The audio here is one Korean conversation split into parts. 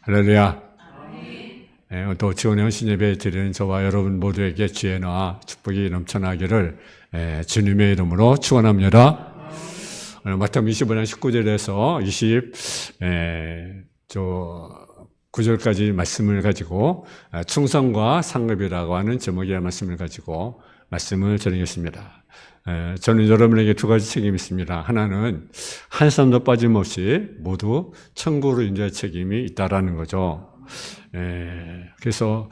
할렐루야. 또 지원의 헌신 예배 드리는 저와 여러분 모두에게 지혜와 축복이 넘쳐나기를 주님의 이름으로 축원합니다. 오늘 마태복음 25장 19절에서 29절까지 말씀을 가지고 충성과 상급이라고 하는 제목의 말씀을 가지고 말씀을 전하겠습니다. 저는 여러분에게 두 가지 책임이 있습니다. 하나는 한 사람도 빠짐없이 모두 천국으로 인도할 책임이 있다라는 거죠. 그래서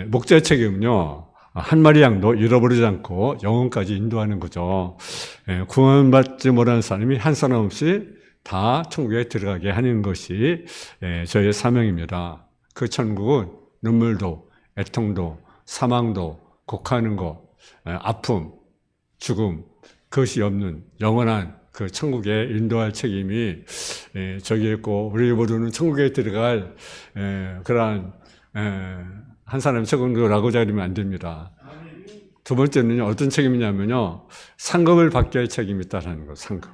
목자의 책임은요, 한 마리 양도 잃어버리지 않고 영혼까지 인도하는 거죠. 구원받지 못한 사람이 한 사람 없이 다 천국에 들어가게 하는 것이 저의 사명입니다. 그 천국은 눈물도, 애통도, 사망도, 곡하는 것, 아픔, 죽음, 그것이 없는 영원한 그 천국에 인도할 책임이 저기에 있고, 우리 모두는 천국에 들어갈 그러한 한 사람의 천국으로 자리면 안 됩니다. 두 번째는요, 어떤 책임이냐면요, 상급을 받게 할 책임이 있다는 거, 상급.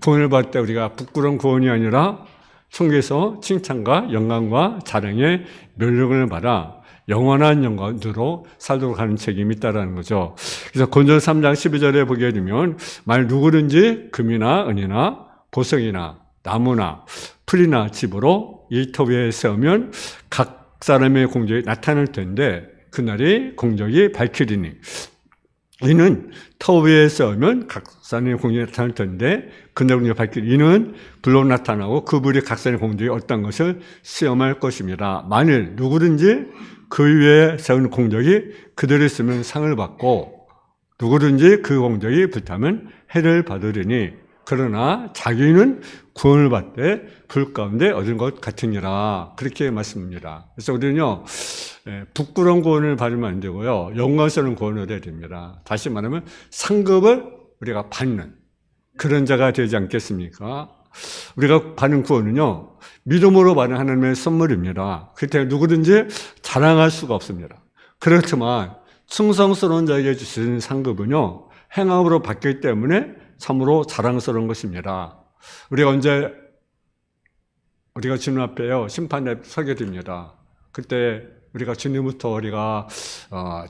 구원을 받을 때 우리가 부끄러운 구원이 아니라 천국에서 칭찬과 영광과 자랑의 멸령을 받아 영원한 영광으로 살도록 하는 책임이 있다는 거죠. 그래서 고린도서 3장 12절에 보게 되면 만일 누구든지 금이나 은이나 보석이나 나무나 풀이나 집으로 이 터 위에 세우면 각 사람의 공적이 나타날 텐데 그날이 공적이 밝히리니, 이는 터 위에 세우면 각 사람의 공적이 나타날 텐데 그날 공적이 밝히리니, 이는 불로 나타나고 그 불이 각 사람의 공적이 어떤 것을 시험할 것입니다. 만일 누구든지 그 위에 세운 공적이 그대로 있으면 상을 받고 누구든지 그 공적이 불타면 해를 받으리니, 그러나 자기는 구원을 받되 불 가운데 얻은 것 같으니라. 그렇게 말씀합니다. 그래서 우리는요, 부끄러운 구원을 받으면 안 되고요, 영광스러운 구원을 해야 됩니다. 다시 말하면 상급을 우리가 받는 그런 자가 되지 않겠습니까? 우리가 받는 구원은요, 믿음으로 받는 하나님의 선물입니다. 그렇기 때문에 누구든지 자랑할 수가 없습니다. 그렇지만 충성스러운 자에게 주시는 상급은요, 행함으로 받기 때문에 참으로 자랑스러운 것입니다. 우리가 언제 우리가 주님 앞에요, 심판에 서게 됩니다. 그때 우리가 주님부터 우리가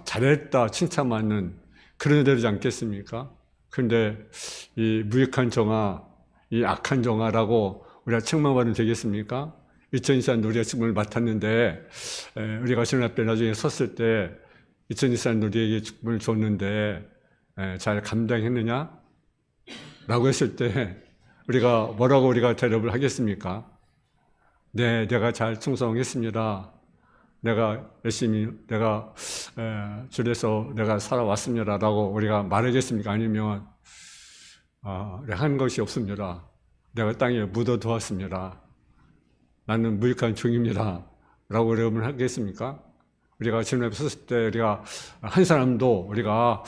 잘했다 칭찬받는 그런 되지 않겠습니까? 그런데 이 무익한 정아, 이 악한 정아라고 우리가 책망받으면 되겠습니까? 2024년 우리가 직분을 맡았는데, 우리가 주님 앞에 나중에 섰을 때 2024년 우리에게 직분을 줬는데 잘 감당했느냐? 라고 했을 때 우리가 뭐라고 우리가 대답을 하겠습니까? 네, 내가 잘 충성했습니다. 내가 열심히 내가 줄에서 내가 살아왔습니다. 라고 우리가 말하겠습니까? 아니면 내가 한 것이 없습니다. 내가 땅에 묻어두었습니다. 나는 무익한 종입니다. 라고 여러분 하겠습니까? 우리가 주님 앞에 섰을 때 우리가 한 사람도 우리가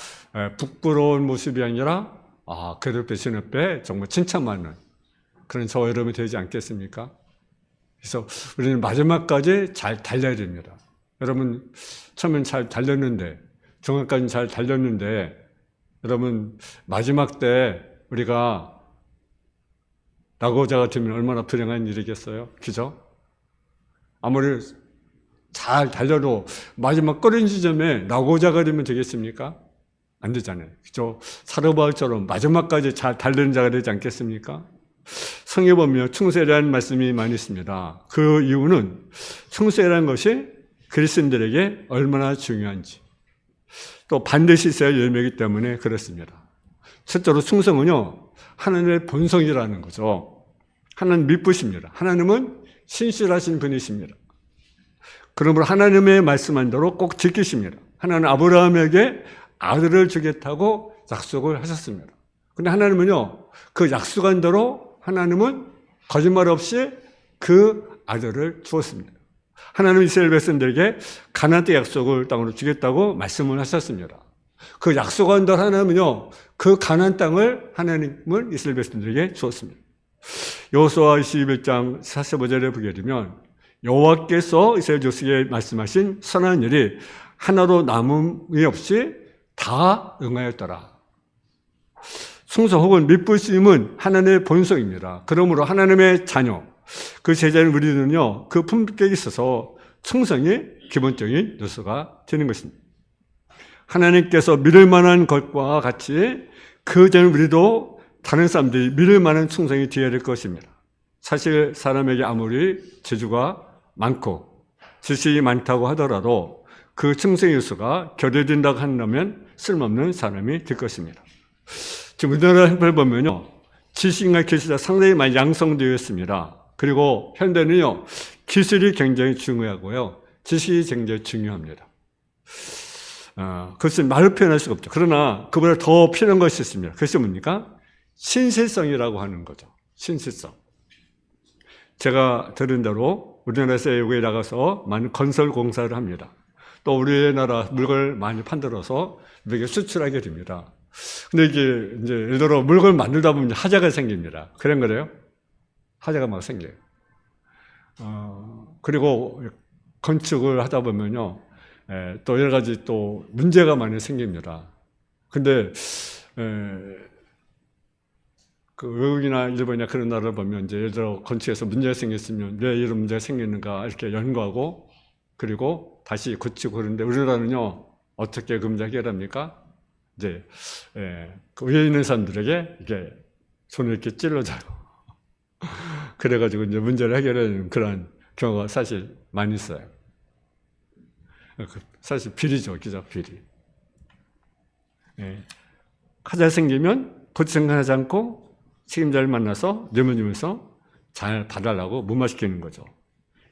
부끄러운 모습이 아니라 그렇게 주님 앞에 정말 칭찬받는 그런 저와 여러분이 되지 않겠습니까? 그래서 우리는 마지막까지 잘 달려야 됩니다. 여러분 처음엔 잘 달렸는데, 중간까지는 잘 달렸는데, 여러분 마지막 때 우리가 낙오자가 되면 얼마나 불행한 일이겠어요? 그죠? 아무리 잘 달려도 마지막 꺼린 지점에 낙오자가 되면 되겠습니까? 안 되잖아요. 그죠? 사르바울처럼 마지막까지 잘 달리는 자가 되지 않겠습니까? 성경에 보면 충성이라는 말씀이 많이 있습니다. 그 이유는 충성이라는 것이 그리스도인들에게 얼마나 중요한지, 또 반드시 있어야 할 열매이기 때문에 그렇습니다. 첫째로 충성은요, 하나님의 본성이라는 거죠. 하나님 믿으십니다. 하나님은 신실하신 분이십니다. 그러므로 하나님의 말씀한 대로 꼭 지키십니다. 하나님은 아브라함에게 아들을 주겠다고 약속을 하셨습니다. 그런데 하나님은요, 그 약속한 대로 하나님은 거짓말 없이 그 아들을 주었습니다. 하나님은 이스라엘 백성들에게 가나안 땅 약속을 땅으로 주겠다고 말씀을 하셨습니다. 그 약속한 대로 하나님은요, 그 가나안 땅을 하나님은 이스라엘 백성들에게 주었습니다. 여호수아 21장 45절에 보게 되면 여호와께서 이스라엘 족속에 말씀하신 선한 일이 하나도 남음이 없이 다 응하였더라. 충성 혹은 믿으심은 하나님의 본성입니다. 그러므로 하나님의 자녀, 그 제자는 우리는요, 그 품격에 있어서 충성이 기본적인 요소가 되는 것입니다. 하나님께서 믿을 만한 것과 같이 그 전 우리도 다른 사람들이 믿을 만한 충성이 되어야 될 것입니다. 사실 사람에게 아무리 재주가 많고 지식이 많다고 하더라도 그 충성 요소가 결여된다고 한다면 쓸모없는 사람이 될 것입니다. 지금 우리나라 형편을 보면요, 지식과 기술이 상당히 많이 양성되어 있습니다. 그리고 현대는요, 기술이 굉장히 중요하고요, 지식이 굉장히 중요합니다. 그것은 말로 표현할 수가 없죠. 그러나 그보다 더 필요한 것이 있습니다. 그것이 뭡니까? 신실성이라고 하는 거죠. 신실성. 제가 들은 대로 우리나라에서 외국에 나가서 많은 건설 공사를 합니다. 또 우리나라 물건을 많이 판들어서 외국에 수출하게 됩니다. 근데 이게 이제 예를 들어 물건을 만들다 보면 하자가 생깁니다. 그런 거래요? 하자가 막 생겨요. 그리고 건축을 하다 보면요, 또 여러 가지 또 문제가 많이 생깁니다. 근데 그 외국이나 일본이나 그런 나라를 보면 이제 예를 들어 건축에서 문제가 생겼으면 왜 이런 문제가 생기는가 이렇게 연구하고 그리고 다시 고치고 그러는데 우리나라는요, 어떻게 그 문제 해결합니까? 이제 그 위에 있는 사람들에게 이게 손을 이렇게 찔러줘요. 그래가지고 이제 문제를 해결하는 그런 경우가 사실 많이 있어요. 사실 비리죠, 그죠? 비리. 하자 생기면 고생하지 않고 책임자를 만나서 내모님에서 잘 봐달라고 무마시키는 거죠.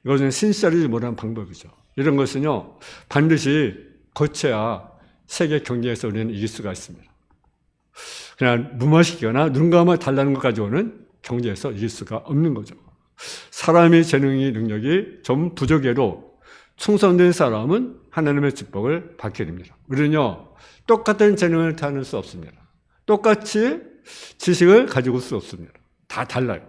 이것은 신실하지 못한 방법이죠. 이런 것은요, 반드시 고쳐야 세계 경제에서 우리는 이길 수가 있습니다. 그냥 무마시키거나 눈 감아 달라는 것 가지고는 경제에서 이길 수가 없는 거죠. 사람의 재능이 능력이 좀 부족해도 충성된 사람은 하나님의 축복을 받게 됩니다. 우리는요, 똑같은 재능을 타는 수 없습니다. 똑같이 지식을 가지고 올 수 없습니다. 다 달라요.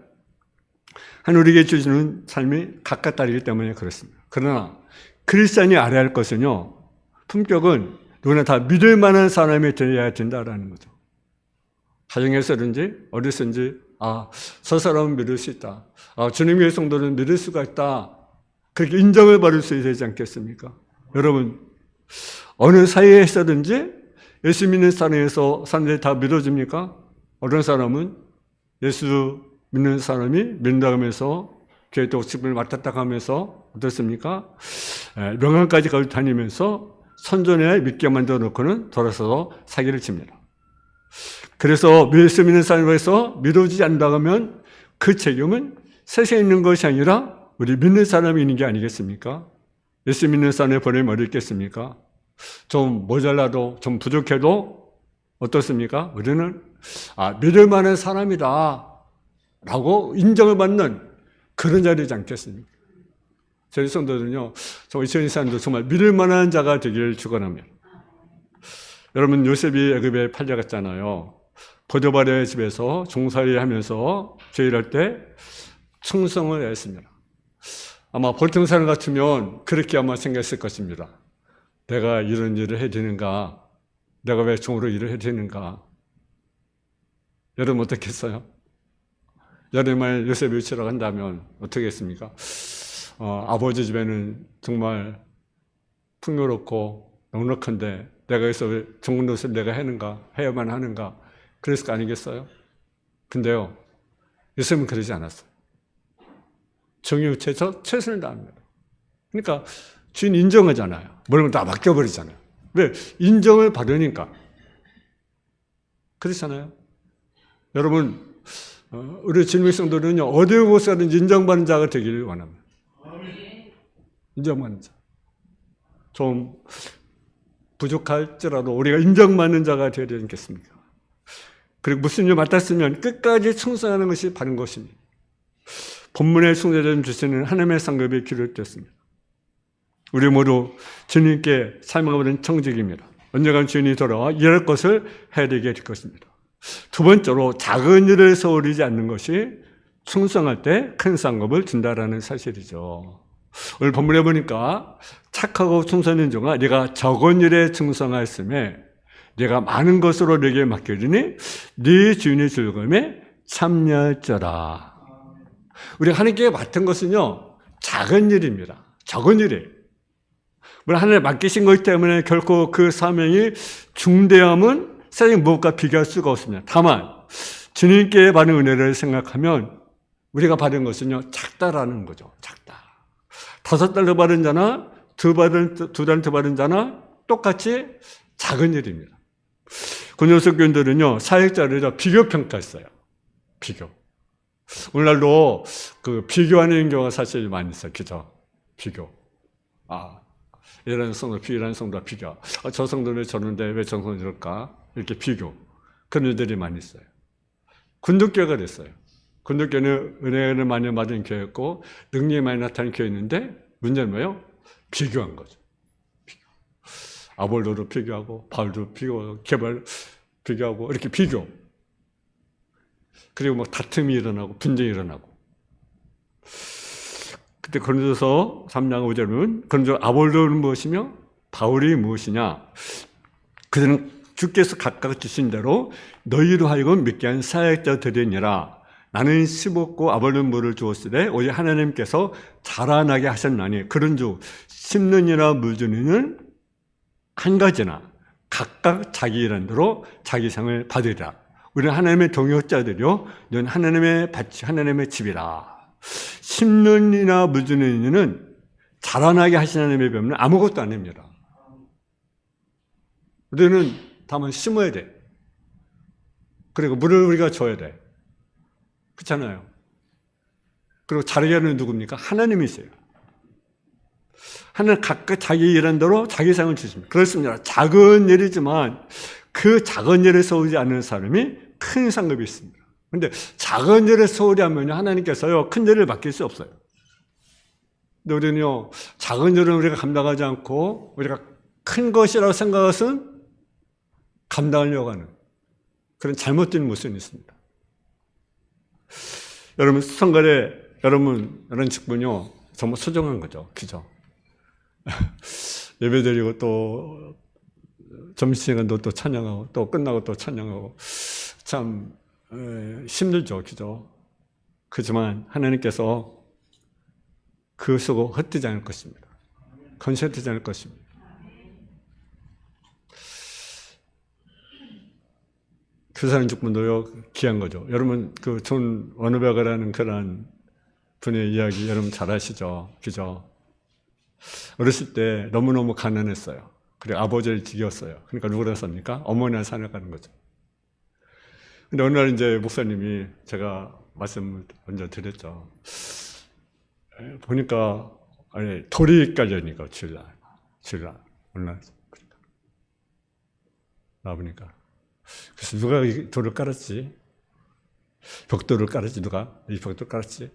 하나님에게 주시는 삶이 각각 다르기 때문에 그렇습니다. 그러나 크리스찬이 알아야 할 것은요, 품격은 누구나 다 믿을 만한 사람이 되어야 된다는 거죠. 가정에서든지 어디서든지 저 사람은 믿을 수 있다. 주님의 성도는 믿을 수가 있다. 그렇게 인정을 받을 수 있어야 되지 않겠습니까? 여러분, 어느 사회에서든지 예수 믿는 사람에서 사람들이 다 믿어집니까? 어떤 사람은 예수 믿는 사람이 믿는다고 하면서 교회 독립을 맡았다 하면서 어떻습니까? 명함까지 가지고 다니면서 선전에 믿게 만들어 놓고는 돌아서서 사기를 칩니다. 그래서 예수 믿는 사람에서 믿어지지 않는다고 하면 그 책임은 세상에 있는 것이 아니라 우리 믿는 사람이 있는 게 아니겠습니까? 예수 믿는 사람의 버림이 어디 있겠습니까? 좀 모자라도 좀 부족해도 어떻습니까? 우리는 믿을 만한 사람이다 라고 인정을 받는 그런 자리지 않겠습니까? 저희 성도들은요, 저 2024년도 정말 믿을 만한 자가 되기를 축원합니다. 여러분, 요셉이 애굽에 팔려갔잖아요. 보디발의 집에서 종살이 하면서 죄일할 때 충성을 했습니다. 아마 보통 사람 같으면 그렇게 아마 생각했을 것입니다. 내가 이런 일을 해야 되는가? 내가 왜 종으로 일을 해야 되는가? 여러분 어떻게 했어요? 여러분만 요셉이 위치라고 한다면 어떻게 했습니까? 아버지 집에는 정말 풍요롭고 넉넉한데 내가 여기서 좋은 것을 내가 해야만 하는가? 그랬을 거 아니겠어요? 근데요, 요셉은 그러지 않았어요. 정의유체에서 최선을 다합니다. 그러니까 주인 인정하잖아요. 뭐라면 다 맡겨버리잖아요. 왜? 인정을 받으니까. 그렇잖아요. 여러분, 우리 주님의 성도는요, 어디 곳에서든지 인정받는 자가 되기를 원합니다. 인정받는 자. 좀 부족할지라도 우리가 인정받는 자가 되어야 되지 않겠습니까? 그리고 무슨 일 맡았으면 끝까지 충성하는 것이 바른 것입니다. 본문의 순서를 주시는 하나님의 상급이 기록되었습니다. 우리 모두 주님께 삶아버린 청직입니다. 언젠간 주인이 돌아와 일할 것을 해야 되게 될 것입니다. 두 번째로 작은 일을 소홀히지 않는 것이 충성할 때 큰 상급을 준다라는 사실이죠. 오늘 본문에 보니까 착하고 충성인 종아 네가 적은 일에 충성하였음에 네가 많은 것으로 네게 맡겨주니 네 주인의 즐거움에 참여할지어다. 우리가 하나님께 맡은 것은요, 작은 일입니다. 적은 일이에요. 물론 하나님 맡기신 것이기 때문에 결코 그 사명이 중대함은 세상 무엇과 비교할 수가 없습니다. 다만 주님께 받은 은혜를 생각하면 우리가 받은 것은요, 작다라는 거죠. 작다. 5달러 받은 자나 2달러 받은 자나 똑같이 작은 일입니다. 고린도서 교인들은요, 사역자를 비교 평가했어요. 비교. 오늘날도 그 비교하는 경우가 사실 많이 있어요. 그죠? 비교. 이런 성도, 이런 성도와 비교. 저 성도는 저런데 왜 저 성도는 저럴까? 이렇게 비교. 그런 일들이 많이 있어요. 군독교회가 됐어요. 군독교회는 은혜를 많이 받은 교회였고, 능력이 많이 나타나는 교회였는데, 문제는 뭐예요? 비교한 거죠. 비교. 아볼로도 비교하고, 바울도 비교하고, 개발 비교하고, 이렇게 비교. 그리고 막 다툼이 일어나고, 분쟁이 일어나고. 그때 고린도서 3장 5절은 그런즉 아볼로는 무엇이며 바울이 무엇이냐? 그들은 주께서 각각 주신 대로 너희로 하여금 믿게 한 사역자들이니라. 나는 심었고 아볼로는 물을 주었으되 오직 하나님께서 자라나게 하셨나니 그런즉 심는 이나 물 주는 이는 한 가지나 각각 자기 일한 대로 자기 상을 받으리라. 우리는 하나님의 동역자들이요 너는 하나님의 밭이 하나님의 집이라. 심는 이나 물 주는 이는 자라나게 하신 하나님의 배우는 아무것도 아닙니다. 우리는 다만 심어야 돼. 그리고 물을 우리가 줘야 돼. 그렇잖아요. 그리고 자라게 하는 누굽니까? 하나님이세요. 하나님 각각 자기 일한 대로 자기 상을 주십니다. 그렇습니다. 작은 일이지만 그 작은 일에 서우지 않는 사람이 큰 상급이 있습니다. 그런데 작은 일에 소홀히 하면 하나님께서요 큰 일을 맡길 수 없어요. 근데 우리는요 작은 일은 우리가 감당하지 않고 우리가 큰 것이라고 생각하는 것은 감당하려고 하는 그런 잘못된 모습이 있습니다. 여러분 성결에 여러분 이런 직분이요 정말 소중한 거죠. 그죠? 예배드리고 또 점심시간도 또 찬양하고 또 끝나고 또 찬양하고 참 힘들죠. 그죠? 그렇지만 하나님께서 그 수고 헛되지 않을 것입니다. 건실되지 않을 것입니다. 교사는 직분도요 귀한 거죠. 여러분 그 존 워너베거라는 그런 분의 이야기 여러분 잘 아시죠? 그죠? 어렸을 때 너무너무 가난했어요. 그리고 아버지를 지겼어요. 그러니까 누구랑 삽니까? 어머니랑 살아가는 거죠. 근데 어느 날 이제 목사님이 제가 말씀을 먼저 드렸죠. 보니까 돌이 깔려니까 주일날 어느 날 나보니까 그래서 누가 이 돌을 깔았지? 벽돌을 깔았지 누가? 이 벽돌 깔았지?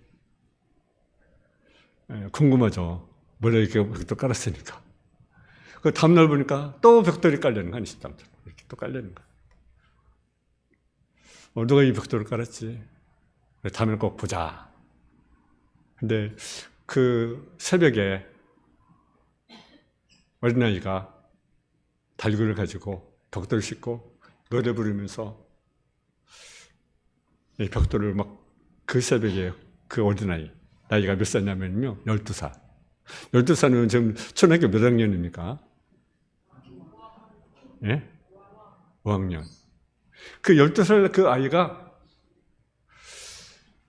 궁금하죠. 원래 이렇게 벽돌 깔았으니까. 그 다음날 보니까 또 벽돌이 깔려는 거야. 이렇게 또 깔려는 거야. 누가 이 벽돌을 깔았지? 다음에 꼭 보자. 근데 그 새벽에 어린아이가 달구를 가지고 벽돌을 싣고 노래 부르면서 이 벽돌을 막 그 새벽에 그 어린아이, 나이가 몇 살이냐면요, 12살. 12살은 지금 초등학교 몇 학년입니까? 예? 5학년. 그 12살 그 아이가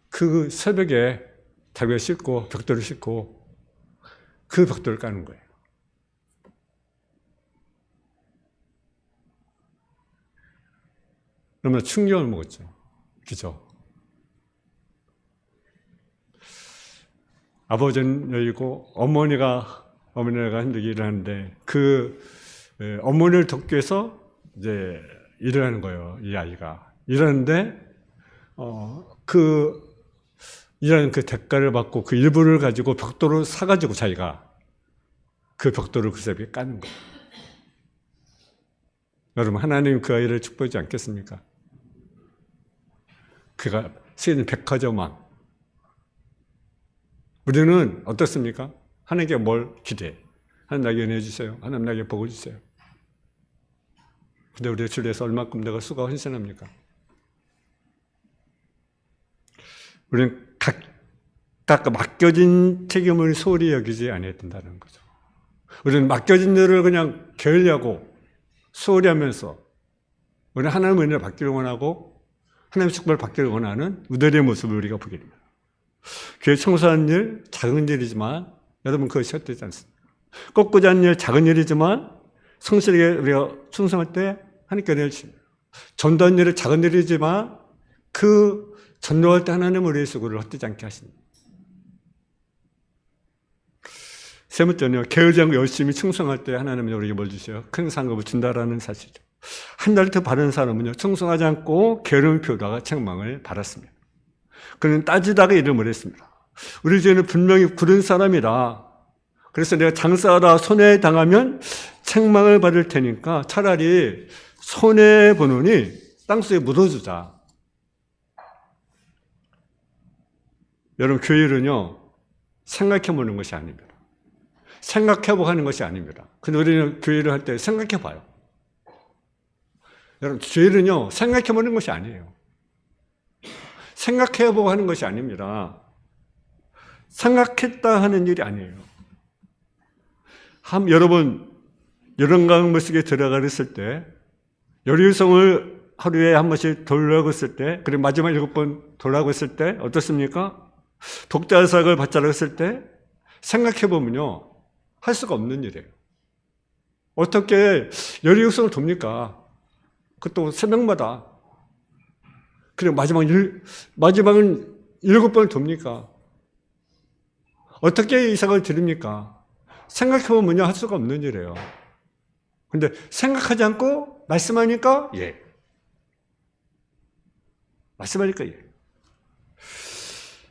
그 새벽에 달구를 싣고 벽돌을 싣고 그 벽돌을 까는 거예요. 너무나 충격을 먹었죠. 그죠? 아버지는 여기고 어머니가 힘들게 일을 하는데 그 어머니를 돕기 위해서 이제 일을 하는 거예요. 이 아이가. 일하는데 일하는 그 대가를 받고 그 일부를 가지고 벽돌을 사가지고 자기가 그 벽돌을 그 새벽에 까는 거예요. 여러분 하나님 그 아이를 축복하지 않겠습니까? 그가 세계는 백화점왕. 우리는 어떻습니까? 하나님께 뭘 기대해? 하나님 나에게 은혜 주세요. 하나님 나에게 복을 주세요. 근데 우리가 주를 위해서 얼마큼 내가 수고하고 헌신합니까? 우리는 딱 맡겨진 책임을 소홀히 여기지 않아야 된다는 거죠. 우리는 맡겨진 일을 그냥 게을리하고 소홀히 하면서 우리는 하나님의 은혜를 받기를 원하고 하나님의 축복을 받기를 원하는 우리들의 모습을 우리가 보게 됩니다. 교회 청소하는 일, 작은 일이지만 여러분 그것이 헛되지 않습니다. 꺾고자 하는 일, 작은 일이지만 성실하게 우리가 충성할 때 하나님께 은혜를 주십니다. 전도하는 일은 작은 일이지만 그 전도할 때 하나님은 우리의 수고를 헛되지 않게 하십니다. 세 번째는요, 게으르지 않고 열심히 충성할 때 하나님은 우리에게 뭘 주셔요? 큰 상급을 준다라는 사실이죠. 한 달 더 바른 사람은요, 충성하지 않고 게으름을 피우다가 책망을 받았습니다. 그는 따지다가 이름을 했습니다. 우리 주에는 분명히 굳은 사람이다. 그래서 내가 장사하다 손해당하면 책망을 받을 테니까 차라리 손해보느니 땅속에 묻어주자. 여러분, 교회는요, 생각해보는 것이 아닙니다. 생각해보고 하는 것이 아닙니다. 근데 우리는 교회를 할 때 생각해봐요. 여러분, 교회는요, 생각해보는 것이 아니에요. 생각해보고 하는 것이 아닙니다. 생각했다 하는 일이 아니에요. 여러분, 여름강 물속에 들어가랬을 때, 요리성을 하루에 한 번씩 돌라고 했을 때, 그리고 마지막 7번 돌라고 했을 때, 어떻습니까? 독자삭을 받자라고 했을 때, 생각해보면요, 할 수가 없는 일이에요. 어떻게 요리성을 돕니까? 그것도 새벽마다. 그리고 마지막은 7번을 돕니까? 어떻게 이삭을 드립니까? 생각해보면요, 할 수가 없는 일이에요. 근데 생각하지 않고 말씀하니까 예. 말씀하니까 예.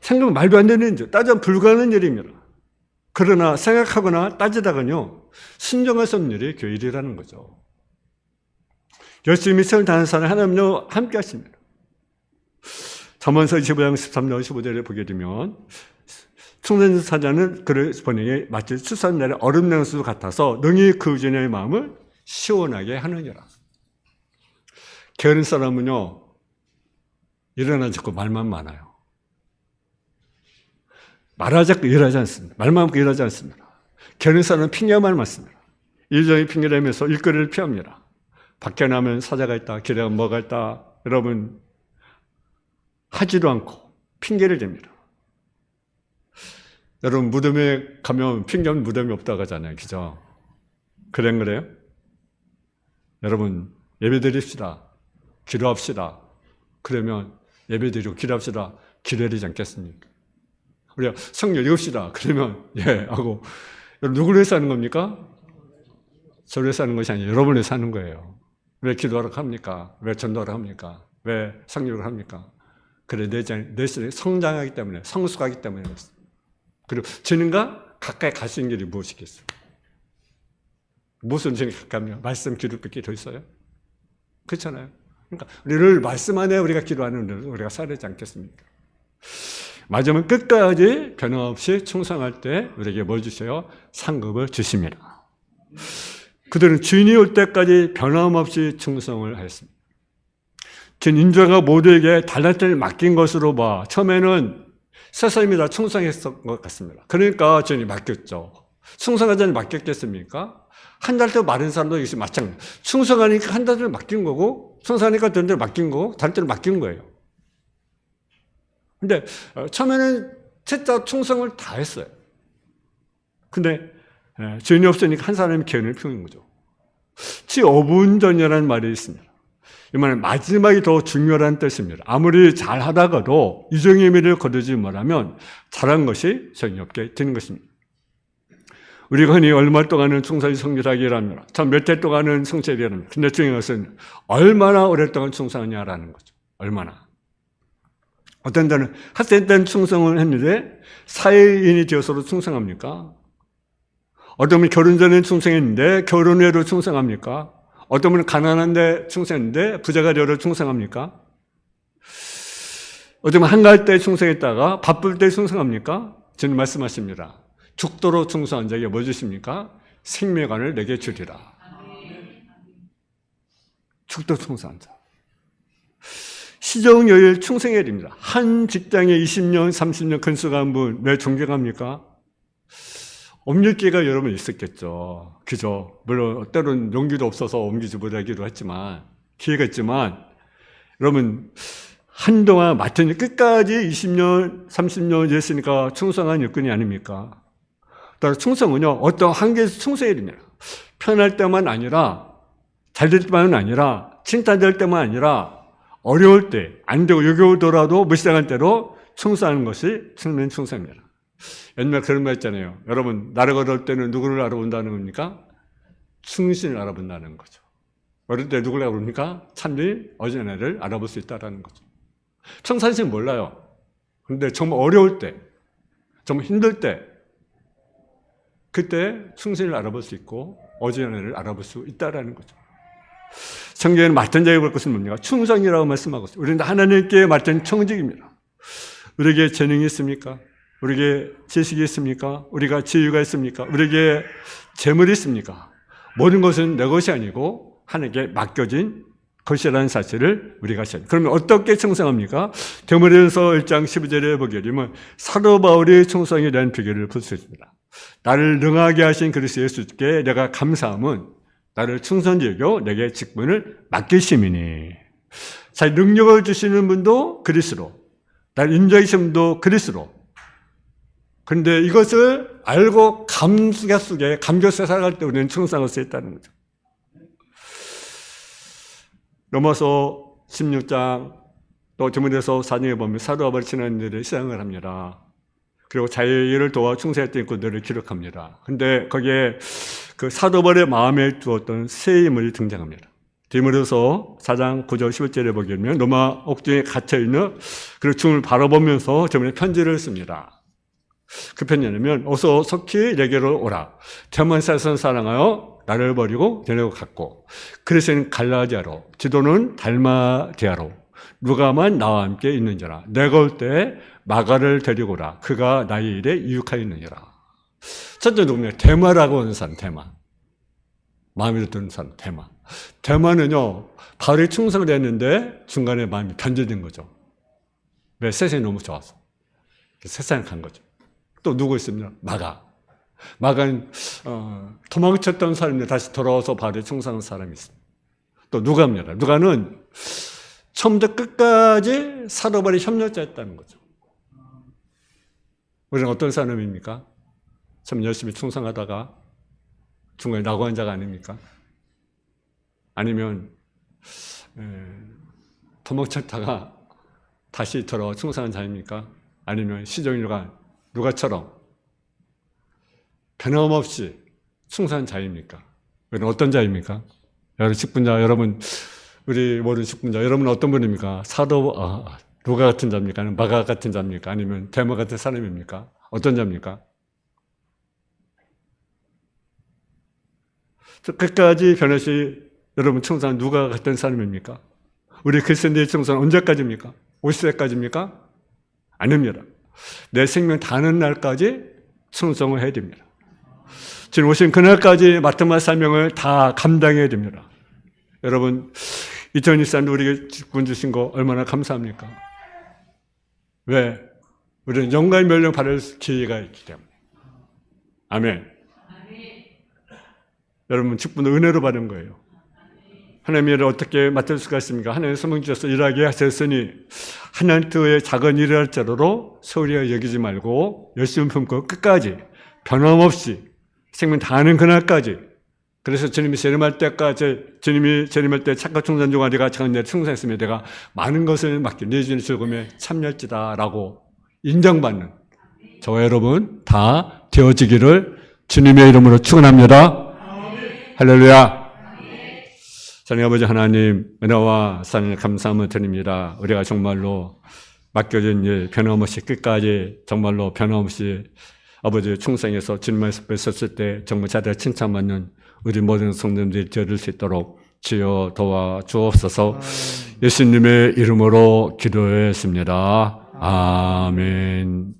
생각은 말도 안 되는 일, 따지면 불가능한 일입니다. 그러나 생각하거나 따지다가는요, 순종할 수 없는 일이 교일이라는 거죠. 열심히 세월 다하는 사람 하나님요 함께 하십니다. 잠언서 25장 13절 15절에 보게 되면 충성사자는 그를 보내게 마치 추수한 날의 얼음 냉수 같아서 능히 그 주인의 마음을 시원하게 하느니라. 게으른 사람은요, 일어나지 않고 말만 많아요. 말하지 않고 일하지 않습니다. 말만 많고 일하지 않습니다. 게으른 사람은 핑계만 많습니다. 일종의 핑계대면서 일거리를 피합니다. 밖에 나면 사자가 있다, 길에 가면 뭐가 있다. 여러분, 하지도 않고 핑계를 댑니다. 여러분, 무덤에 가면 핑계는 무덤이 없다고 하잖아요. 그죠? 그래요? 여러분, 예배 드립시다. 기도합시다. 그러면 예배 드리고 기도합시다. 기도하지 않겠습니까? 우리가 성령 읽읍시다. 그러면 예 하고, 누구를 위해서 하는 겁니까? 저를 위해서 하는 것이 아니에요. 여러분을 위해서 하는 거예요. 왜 기도하라고 합니까? 왜 전도하라고 합니까? 왜 성령을 합니까? 그래, 내 신이 성장하기 때문에, 성숙하기 때문에 그렇습니다. 그리고 주님과 가까이 갈 수 있는 길이 무엇이겠어요? 무슨 주님이 가깝냐? 말씀, 기도밖에 더 있어요? 그렇잖아요. 그러니까 우리를 말씀 안에 우리가 기도하는 우리가 살아야 되지 않겠습니까? 마지막 끝까지 변함없이 충성할 때 우리에게 뭘 주세요? 상급을 주십니다. 그들은 주인이 올 때까지 변함없이 충성을 하였습니다. 전 인자가 모두에게 달란트를 맡긴 것으로 봐. 처음에는 세상이 다 충성했던 것 같습니다. 그러니까 주인이 맡겼죠. 충성하지 않으면 맡겼겠습니까? 한 달 더 마른 사람도 역시 마찬가지. 충성하니까 한 달을 맡긴 거고, 충성하니까 다른 데를 맡긴 거고, 다른 데를 맡긴 거예요. 근데 처음에는 진짜 충성을 다 했어요. 근데 주인이 없으니까 한 사람이 계획을 피우는 거죠. 어분전이라는 말이 있습니다. 이 말은 마지막이 더 중요한 뜻입니다. 아무리 잘하다가도 이정의 의미를 거두지 못하면 잘한 것이 소용이 없게 되는 것입니다. 우리가 흔히 얼마 동안은 충성히 성실하게 합니다. 참 몇 해 동안은 성실하게 합니다. 근데 중요한 것은 얼마나 오랫동안 충성하냐라는 거죠. 얼마나. 어떤 때는 학생 때는 충성을 했는데 사회인이 되어서도 충성합니까? 어떤 분은 결혼 전에는 충성했는데 결혼 후에도 충성합니까? 어떤 분은 가난한데 충성했는데 부자가 되어도 충성합니까? 어떤 분은 한가할 때 충성했다가 바쁠 때 충성합니까? 주님 말씀하십니다. 죽도록 충성한 자에게 뭐 주십니까? 생명관을 내게 주리라. 죽도록 충성한 자. 시종요일 충성해야 됩니다. 한 직장에 20년, 30년 근속한 분 왜 존경합니까? 옮길 기회가 여러 번 있었겠죠. 그죠? 물론 때로는 용기도 없어서 옮기지 못하기도 했지만 기회가 있지만 여러분 한동안 맡은 일 끝까지 20년, 30년 했으니까 충성한 일꾼이 아닙니까? 따라서 충성은요, 어떤 한계에서 충성해야 됩니다. 편할 때만 아니라, 잘 될 때만 아니라, 칭찬될 때만 아니라, 어려울 때, 안 되고 여겨오더라도 무시당할 때로 충성하는 것이 승리는 충성입니다. 옛날에 그런 말 있잖아요. 여러분, 나를 걸을 때는 누구를 알아본다는 겁니까? 충신을 알아본다는 거죠. 어릴 때 누구를 알아봅니까? 참된 어린애를 알아볼 수 있다는 거죠. 평상시는 몰라요. 그런데 정말 어려울 때, 정말 힘들 때, 그때 충신을 알아볼 수 있고 어린애를 알아볼 수 있다는 거죠. 성경에는 맡은 자에게 볼 것은 뭡니까? 충성이라고 말씀하고 있어요. 우리는 하나님께 맡은 청직입니다. 우리에게 재능이 있습니까? 우리에게 지식이 있습니까? 우리가 지위가 있습니까? 우리에게 재물이 있습니까? 모든 것은 내 것이 아니고 하나님께 맡겨진 것이라는 사실을 우리가 아셔야 돼요. 그러면 어떻게 충성합니까? 데모데전서 1장 12절에 보게 되면 사도 바울의 충성에 대한 비결을 볼 수 있습니다. 나를 능하게 하신 그리스도 예수께 내가 감사함은 나를 충성히 여겨 내게 직분을 맡기심이니. 자, 능력을 주시는 분도 그리스도, 나를 인자하신 분도 그리스도. 그런데 이것을 알고 감격 속에 살아갈 때 우리는 충성할 수 있다는 거죠. 로마서 16장 또 디모데서 4장에 보면 사도 바울이 지난 일을 시작을 합니다. 그리고 자기의 일을 도와 충성했던 일꾼들을 기록합니다. 근데 거기에 그 사도 바울의 마음에 두었던 새 인물이 등장합니다. 디모데서 4장 9절 11절에 보게 되면 로마 옥중에 갇혀있는 그 죽음을 바라보면서 저번에 편지를 씁니다. 그 편지는 어서 속히 내게로 오라. 대만사선 사랑하여 나를 버리고 데리고 갔고 그리스는 갈라디아로 디도는 달마디아로 누가만 나와 함께 있는지라. 내가 올 때 마가를 데리고 오라. 그가 나의 일에 유익하여 있느니라. 첫째 누구냐? 데마라고 하는 사람. 데마. 마음에 드는 사람. 데마. 데마는요 바울이 충성을 했는데 중간에 마음이 변질된 거죠. 왜? 세상이 너무 좋아서 세상에 간 거죠. 또 누구 있습니까? 마가. 마가는 도망쳤던 사람인데 다시 돌아와서 바울에 충성한 사람이 있습니다. 또 누가입니다. 누가는 처음부터 끝까지 사도 바울의 협력자였다는 거죠. 우리는 어떤 사람입니까? 참 열심히 충성하다가 중간에 낙오한 자가 아닙니까? 아니면 도망쳤다가 다시 돌아와 충성한 자입니까? 아니면 시종일관 누가처럼 변함없이 충성한 자입니까? 여러분 어떤 자입니까? 여러분 직분자, 여러분 우리 모든 직분자, 여러분은 어떤 분입니까? 누가 같은 자입니까? 아니면 마가 같은 자입니까? 아니면 데마 같은 사람입니까? 어떤 자입니까? 끝까지 변함없이 여러분 충성한 누가 같은 사람입니까? 우리 그리스도인의 충성은 언제까지입니까? 50세까지입니까? 아닙니다. 내 생명 다하는 날까지 충성을 해야 됩니다. 주님 오신 그날까지 맡은 바 사명을 다 감당해야 됩니다. 여러분 2023년 우리에게 직분 주신 거 얼마나 감사합니까? 왜? 우리는 영광의 멸령 받을 기회가 있기 때문에. 아멘. 여러분 직분을 은혜로 받은 거예요. 하나님의 일을 어떻게 맡을 수가 있습니까? 하나님의 소명 주셔서 일하게 하셨으니 하나님 뜻의 작은 일을 할자로 소홀히 여기지 말고 열심히 품고 끝까지 변함없이 생명 다하는 그날까지. 그래서 주님이 재림할 때까지, 주님이 재림할 때 착각 충성 중에 내가 작은 일을 충성했으면 내가 많은 것을 맡겨 내 주님의 즐거움에 참여할지다라고 인정받는 저와 여러분 다 되어지기를 주님의 이름으로 축원합니다. 할렐루야. 사랑의 아버지 하나님, 은혜와 사랑을 감사함을 드립니다. 우리가 정말로 맡겨진 일 변함없이 끝까지 정말로 변함없이 아버지의 충성에서 주님의 숲에 섰을 때 정말 자리에 칭찬받는 우리 모든 성도들이 되어줄 수 있도록 주여 도와주옵소서. 예수님의 이름으로 기도했습니다. 아멘.